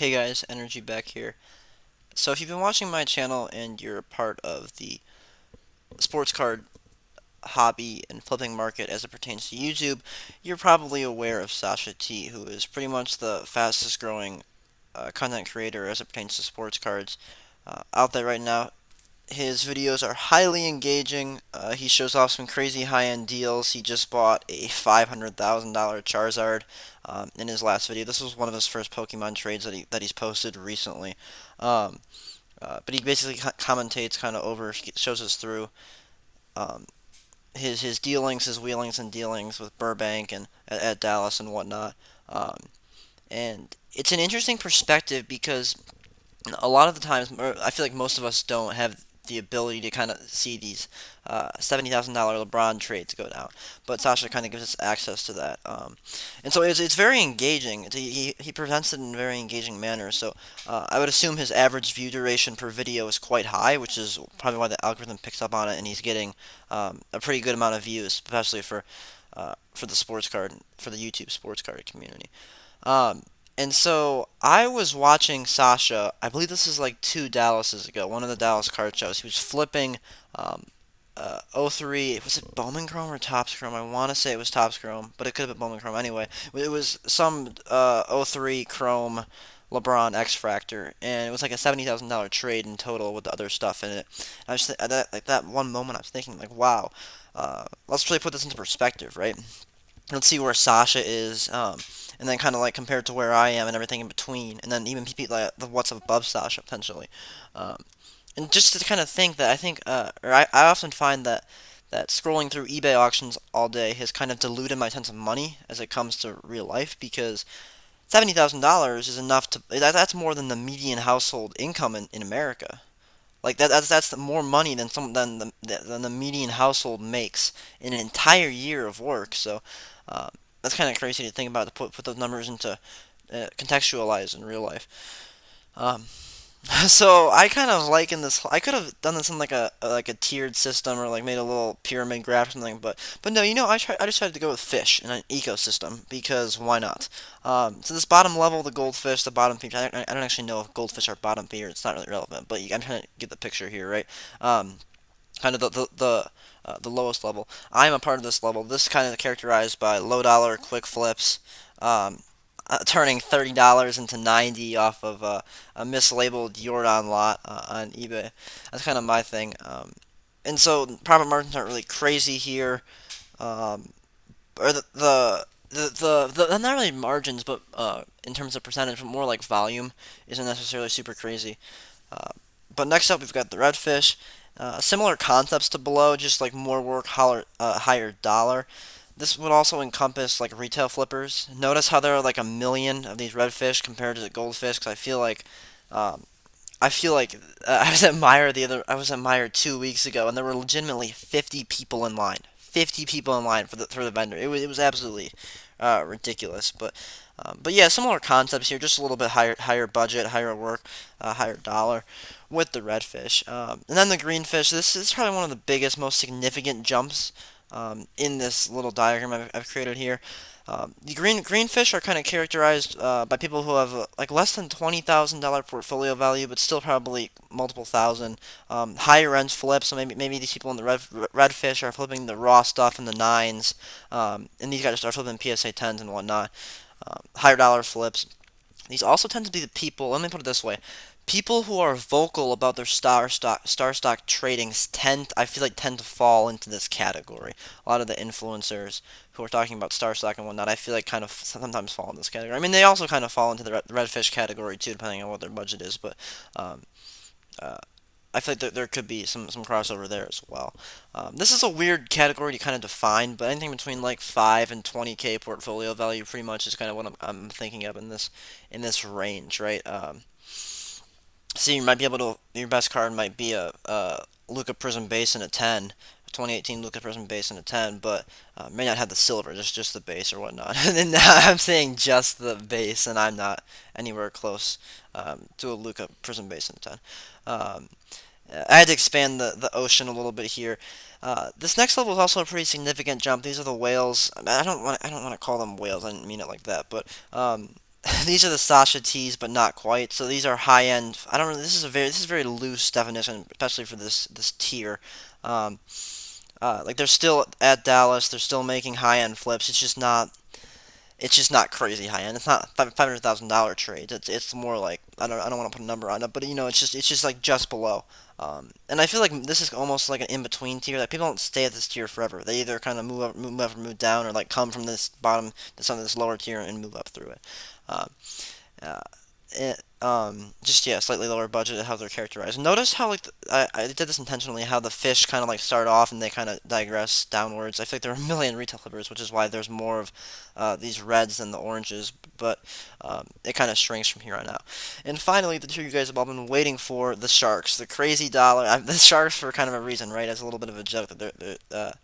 Hey guys, Energy back here. So if you've been watching my channel and you're a part of the sports card hobby and flipping market as it pertains to YouTube, you're probably aware of SashaT, who is pretty much the fastest growing content creator as it pertains to sports cards out there right now. His videos are highly engaging. He shows off some crazy high-end deals. He just bought a $500,000 Charizard in his last video. This was one of his first Pokemon trades that he's posted recently. Um, but he basically commentates kind of over, shows us through um, his dealings, his wheelings and dealings with Burbank and at Dallas and whatnot. Um, and it's an interesting perspective because a lot of the times, I feel like most of us don't have the ability to kind of see these $70,000 LeBron trades go down, but Sasha kind of gives us access to that, and so it's very engaging. He presents it in a very engaging manner. So I would assume his average view duration per video is quite high, which is probably why the algorithm picks up on it, and he's getting a pretty good amount of views, especially for the sports card for the YouTube sports card community. Um, and so I was watching Sasha. I believe this is like two Dallases ago, one of the Dallas card shows. He was flipping um, '03. Was it Bowman Chrome or Topps Chrome? I want to say it was Topps Chrome, but it could have been Bowman Chrome. Anyway, it was some '03 Chrome LeBron X Fractor, and it was like a $70,000 trade in total with the other stuff in it. I was at that one moment, I was thinking like, wow, let's really put this into perspective, right? Let's see where Sasha is, and then kind of like compared to where I am and everything in between, and then even people like what's above Sasha potentially, um, and just to kind of think that I think, or I often find that scrolling through eBay auctions all day has kind of diluted my sense of money as it comes to real life because $70,000 is enough that's more than the median household income in America. Like that's more money than the median household makes in an entire year of work. So uh, that's kind of crazy to think about to put those numbers into contextualize in real life. Um, so I kind of like in this. I could have done this in like a tiered system or like made a little pyramid graph or something. But no, I decided to go with fish in an ecosystem because why not? So this bottom level, the goldfish, the bottom feeder. I don't actually know if goldfish are bottom feeder. It's not really relevant, but I'm trying to get the picture here, right? Um, Kind of the lowest level. I'm a part of this level. This is kind of characterized by low dollar quick flips. Um, Turning $30 into 90 off of a mislabeled Jordan lot on eBay. That's kind of my thing. And so profit margins aren't really crazy here. Um, or not really margins, but in terms of percentage, but more like volume isn't necessarily super crazy. Uh, but next up, we've got the redfish. Similar concepts to below, just like more work, higher dollar. This would also encompass like retail flippers. Notice how there are like a million of these redfish compared to the goldfish. Because um, I was at Meyer I was at Meyer 2 weeks ago, and there were legitimately 50 people in line. 50 people in line for the vendor. It was absolutely ridiculous. But yeah, similar concepts here, just a little bit higher budget, higher work, higher dollar with the redfish. And then the greenfish. This is probably one of the biggest, most significant jumps in this little diagram I've created here. The greenfish are kind of characterized by people who have like less than $20,000 portfolio value, but still probably multiple thousand. Higher end flips, so maybe these people in the redfish are flipping the raw stuff in the nines, and these guys are flipping PSA 10s and whatnot. Higher dollar flips. These also tend to be the people. Let me put it this way: people who are vocal about their star stock tradings I feel like tend to fall into this category. A lot of the influencers who are talking about star stock and whatnot, I feel like kind of sometimes fall in this category. I mean, they also kind of fall into the redfish category too, depending on what their budget is. But um, uh, I feel like there could be some crossover there as well. This is a weird category to kind of define, but anything between like 5 and 20K portfolio value pretty much is kind of what I'm thinking of in this range, right? So you might be able to, your best card might be a Luca Prism base and a 10, 2018 Luca Prism base and a 10, but may not have the silver, just the base or whatnot. And now I'm saying just the base, and I'm not anywhere close to a Luca Prism base and a 10. I had to expand the ocean a little bit here. This next level is also a pretty significant jump. These are the whales. I don't want to call them whales. I didn't mean it like that, but these are the SashaTs, but not quite. So these are high end. I don't really. This is a very loose definition, especially for this tier. Um, like they're still at Dallas. They're still making high end flips. It's just not crazy high end. It's not $500,000 trades. It's more like I don't want to put a number on it, but it's just like just below. And I feel like this is almost like an in between tier. Like people don't stay at this tier forever. They either kind of move up, or move down, or like come from this bottom to some of this lower tier and move up through it. Um, uh, just yeah, slightly lower budget how they're characterized. Notice how like I did this intentionally. How the fish kind of like start off and they kind of digress downwards. I feel like there are a million retail flippers, which is why there's more of these reds than the oranges. But it kind of shrinks from here on out. And finally, the two you guys have all been waiting for: the sharks, the crazy dollar. The sharks for kind of a reason, right? As a little bit of a joke that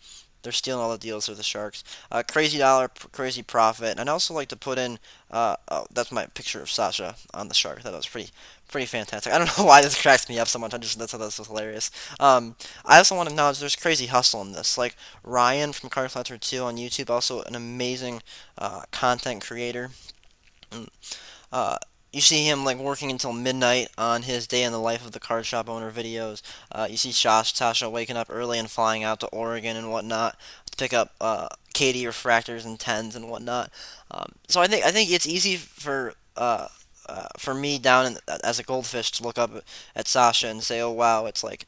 they're stealing all the deals for the Sharks. Crazy dollar, crazy profit. And I'd also like to put in, oh, that's my picture of Sasha on the Shark. That was pretty fantastic. I don't know why this cracks me up so much. That's how this was hilarious. I also want to acknowledge there's crazy hustle in this. Like Ryan from Card Collector 2 on YouTube, also an amazing content creator. Mm, uh, you see him like working until midnight on his day in the life of the card shop owner videos. You see Sasha waking up early and flying out to Oregon and whatnot to pick up KD refractors and tens and whatnot. So I think it's easy for me down as a goldfish to look up at Sasha and say, oh wow, it's like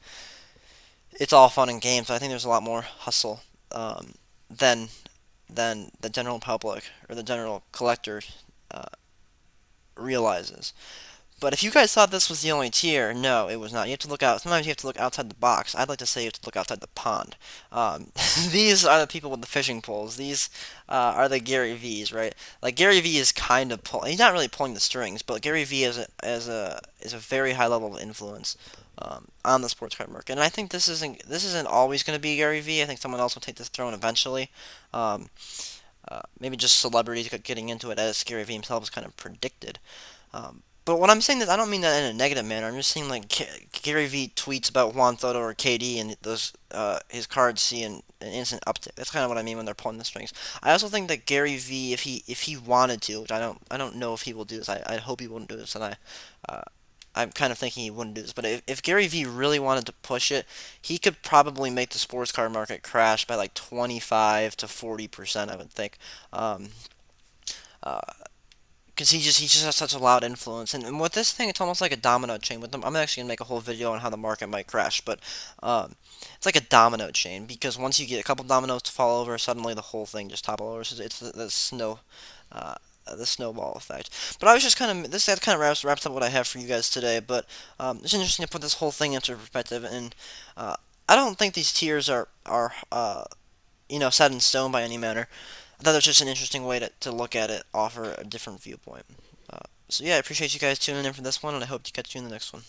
it's all fun and games. I think there's a lot more hustle um, than the general public or the general collector uh, realizes. But if you guys thought this was the only tier, no, it was not. You have to look out. Sometimes you have to look outside the box. I'd like to say you have to look outside the pond. These are the people with the fishing poles. These are the GaryVees, right? Like GaryVee is kind of he's not really pulling the strings, but GaryVee is a very high level of influence on the sports card market. And I think this isn't always going to be GaryVee. I think someone else will take this throne eventually. Um, Maybe just celebrities getting into it, as GaryVee himself has kind of predicted. But when I'm saying this, I don't mean that in a negative manner. I'm just saying like GaryVee tweets about Juan Soto or KD, and those his cards see an instant uptick. That's kind of what I mean when they're pulling the strings. I also think that GaryVee, if he wanted to, which I don't know if he will do this. I hope he wouldn't do this, and uh, I'm kind of thinking he wouldn't do this. But if GaryVee really wanted to push it, he could probably make the sports card market crash by like 25 to 40%. I would think. Uh, because he just has such a loud influence. And with this thing, it's almost like a domino chain. With them, I'm actually gonna make a whole video on how the market might crash, but it's like a domino chain because once you get a couple dominoes to fall over, suddenly the whole thing just topple over. So it's uh, the snowball effect. But I was just kind of that kind of wraps up what I have for you guys today. But it's interesting to put this whole thing into perspective, and uh, I don't think these tiers are set in stone by any manner. I thought it was just an interesting way to look at it, offer a different viewpoint. So yeah, I appreciate you guys tuning in for this one, and I hope to catch you in the next one.